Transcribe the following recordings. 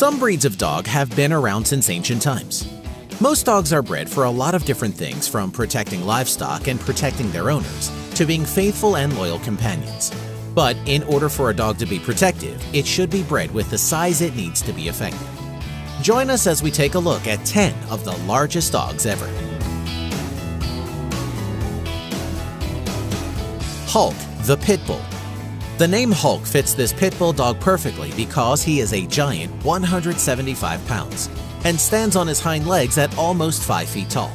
Some breeds of dog have been around since ancient times. Most dogs are bred for a lot of different things, from protecting livestock and protecting their owners to being faithful and loyal companions. But in order for a dog to be protective, it should be bred with the size it needs to be effective. Join us as we take a look at 10 of the largest dogs ever. Hulk, the Pit Bull. The name Hulk fits this pit bull dog perfectly because he is a giant 175 pounds and stands on his hind legs at almost 5 feet tall.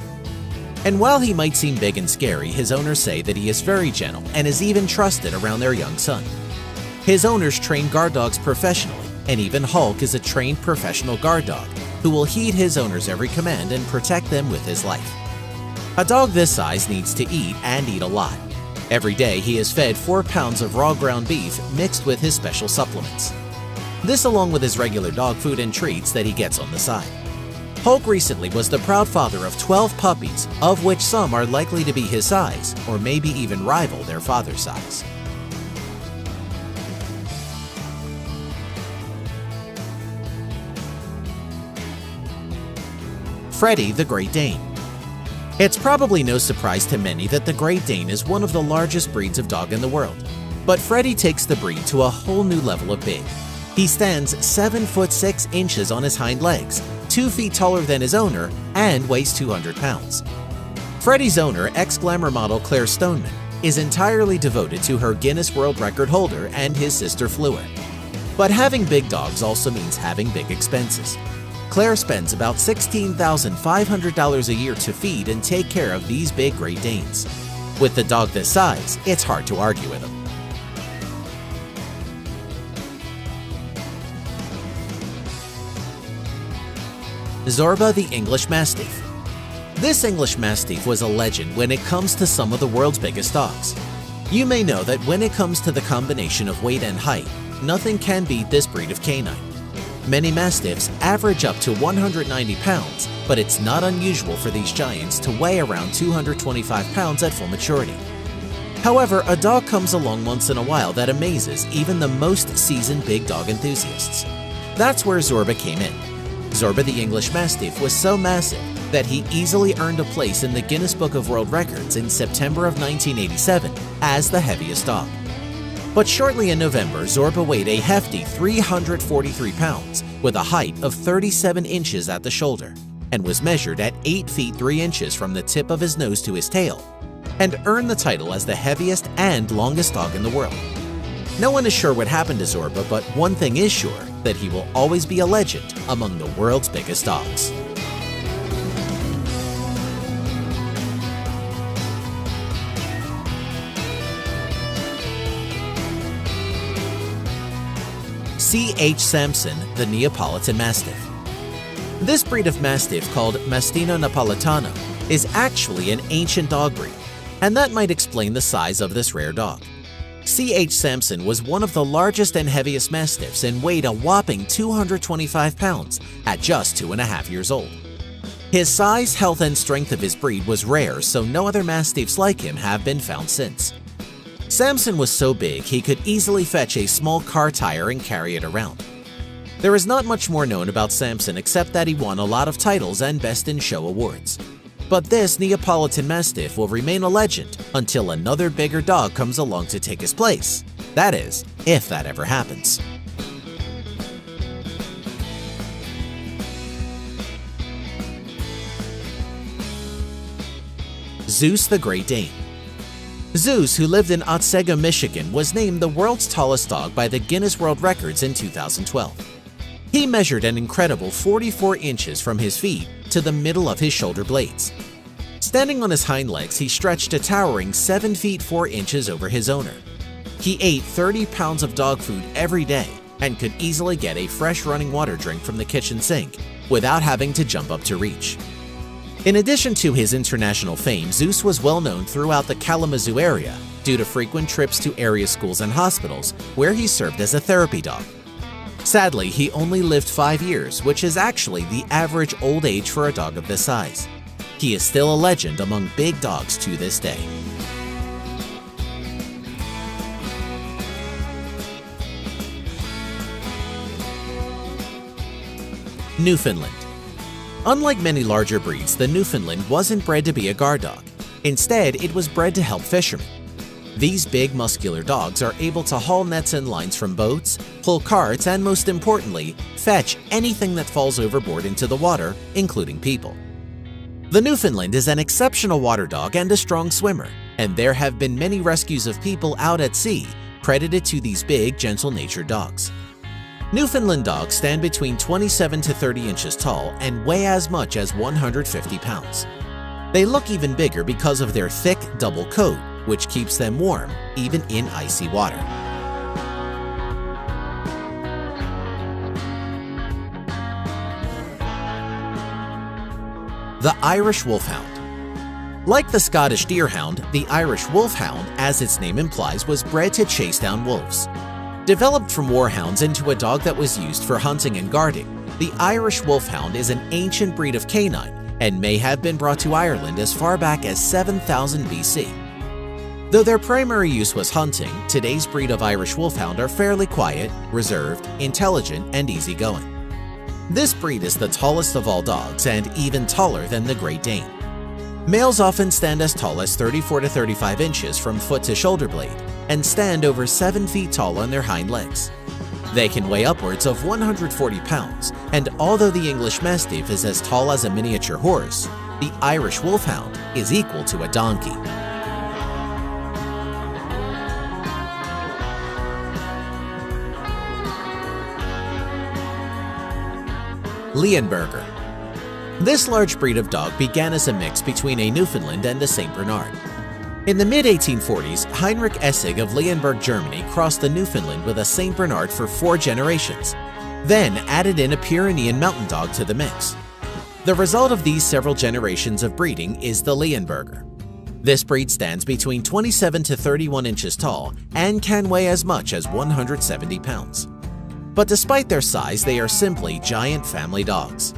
And while he might seem big and scary, his owners say that he is very gentle and is even trusted around their young son. His owners train guard dogs professionally, and even Hulk is a trained professional guard dog who will heed his owners' every command and protect them with his life. A dog this size needs to eat and eat a lot. Every day he is fed 4 pounds of raw ground beef mixed with his special supplements. This along with his regular dog food and treats that he gets on the side. Hulk recently was the proud father of 12 puppies, of which some are likely to be his size or maybe even rival their father's size. Freddie the Great Dane. It's probably no surprise to many that the Great Dane is one of the largest breeds of dog in the world. But Freddie takes the breed to a whole new level of big. He stands 7 foot 6 inches on his hind legs, 2 feet taller than his owner, and weighs 200 pounds. Freddie's owner, ex-glamour model Claire Stoneman, is entirely devoted to her Guinness World Record holder and his sister Fleur. But having big dogs also means having big expenses. Claire spends about $16,500 a year to feed and take care of these big Great Danes. With the dog this size, it's hard to argue with him. Zorba the English Mastiff. This English Mastiff was a legend when it comes to some of the world's biggest dogs. You may know that when it comes to the combination of weight and height, nothing can beat this breed of canine. Many Mastiffs average up to 190 pounds, but it's not unusual for these giants to weigh around 225 pounds at full maturity. However, a dog comes along once in a while that amazes even the most seasoned big dog enthusiasts. That's where Zorba came in. Zorba the English Mastiff was so massive that he easily earned a place in the Guinness Book of World Records in September of 1987 as the heaviest dog. But shortly in November, Zorba weighed a hefty 343 pounds with a height of 37 inches at the shoulder and was measured at 8 feet 3 inches from the tip of his nose to his tail, and earned the title as the heaviest and longest dog in the world. No one is sure what happened to Zorba, but one thing is sure, that he will always be a legend among the world's biggest dogs. C.H. Sampson, the Neapolitan Mastiff. This breed of Mastiff, called Mastino Napolitano, is actually an ancient dog breed, and that might explain the size of this rare dog. C.H. Sampson was one of the largest and heaviest Mastiffs and weighed a whopping 225 pounds at just 2.5 years old. His size, health, and strength of his breed was rare, so no other Mastiffs like him have been found since. Sampson was so big he could easily fetch a small car tire and carry it around. There is not much more known about Sampson except that he won a lot of titles and Best in Show awards. But this Neapolitan Mastiff will remain a legend until another bigger dog comes along to take his place. That is, if that ever happens. Zeus the Great Dane. Zeus, who lived in Otsego, Michigan, was named the world's tallest dog by the Guinness World Records in 2012. He measured an incredible 44 inches from his feet to the middle of his shoulder blades. Standing on his hind legs, he stretched a towering 7 feet 4 inches over his owner. He ate 30 pounds of dog food every day and could easily get a fresh running water drink from the kitchen sink without having to jump up to reach. In addition to his international fame, Zeus was well known throughout the Kalamazoo area due to frequent trips to area schools and hospitals where he served as a therapy dog. Sadly, he only lived 5 years, which is actually the average old age for a dog of this size. He is still a legend among big dogs to this day. Newfoundland. Unlike many larger breeds, the Newfoundland wasn't bred to be a guard dog. Instead, it was bred to help fishermen. These big, muscular dogs are able to haul nets and lines from boats, pull carts, and most importantly, fetch anything that falls overboard into the water, including people. The Newfoundland is an exceptional water dog and a strong swimmer, and there have been many rescues of people out at sea credited to these big, gentle-natured dogs. Newfoundland dogs stand between 27 to 30 inches tall and weigh as much as 150 pounds. They look even bigger because of their thick, double coat, which keeps them warm even in icy water. The Irish Wolfhound. Like the Scottish Deerhound, the Irish Wolfhound, as its name implies, was bred to chase down wolves. Developed from warhounds into a dog that was used for hunting and guarding, the Irish Wolfhound is an ancient breed of canine and may have been brought to Ireland as far back as 7000 BC. Though their primary use was hunting, today's breed of Irish Wolfhound are fairly quiet, reserved, intelligent, and easygoing. This breed is the tallest of all dogs and even taller than the Great Dane. Males often stand as tall as 34 to 35 inches from foot to shoulder blade and stand over 7 feet tall on their hind legs. They can weigh upwards of 140 pounds, and although the English Mastiff is as tall as a miniature horse, the Irish Wolfhound is equal to a donkey. Leonberger. This large breed of dog began as a mix between a Newfoundland and a St. Bernard. In the mid-1840s, Heinrich Essig of Leonberg, Germany crossed the Newfoundland with a St. Bernard for 4 generations, then added in a Pyrenean mountain dog to the mix. The result of these several generations of breeding is the Leonberger. This breed stands between 27 to 31 inches tall and can weigh as much as 170 pounds. But despite their size, they are simply giant family dogs.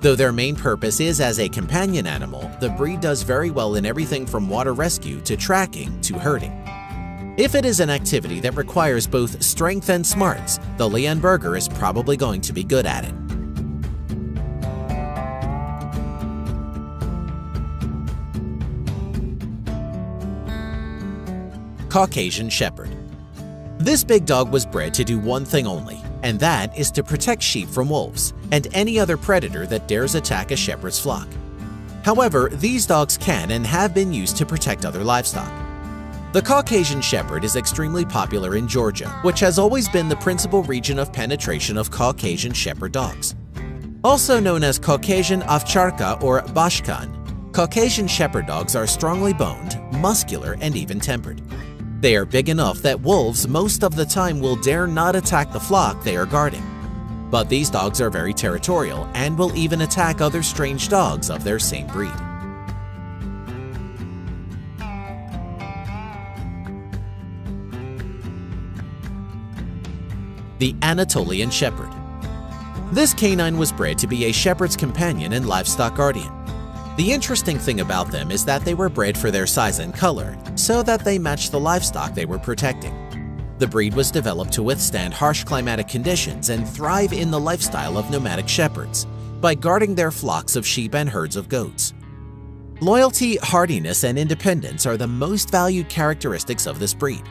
Though their main purpose is as a companion animal, the breed does very well in everything from water rescue to tracking to herding. If it is an activity that requires both strength and smarts, the Leonberger is probably going to be good at it. Caucasian Shepherd. This big dog was bred to do one thing only, and that is to protect sheep from wolves and any other predator that dares attack a shepherd's flock. However, these dogs can and have been used to protect other livestock. The Caucasian Shepherd is extremely popular in Georgia, which has always been the principal region of penetration of Caucasian Shepherd dogs. Also known as Caucasian Ovcharka or Bashkan, Caucasian Shepherd dogs are strongly boned, muscular, and even-tempered. They are big enough that wolves most of the time will dare not attack the flock they are guarding. But these dogs are very territorial and will even attack other strange dogs of their same breed. The Anatolian Shepherd. This canine was bred to be a shepherd's companion and livestock guardian. The interesting thing about them is that they were bred for their size and color, so that they matched the livestock they were protecting. The breed was developed to withstand harsh climatic conditions and thrive in the lifestyle of nomadic shepherds by guarding their flocks of sheep and herds of goats. Loyalty, hardiness, and independence are the most valued characteristics of this breed.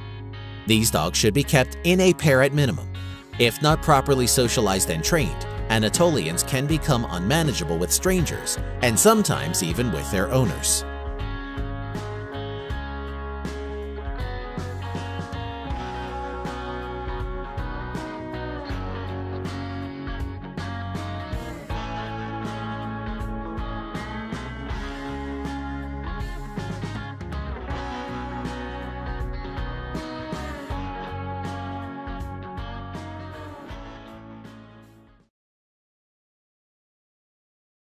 These dogs should be kept in a pair at minimum. If not properly socialized and trained, Anatolians can become unmanageable with strangers and sometimes even with their owners.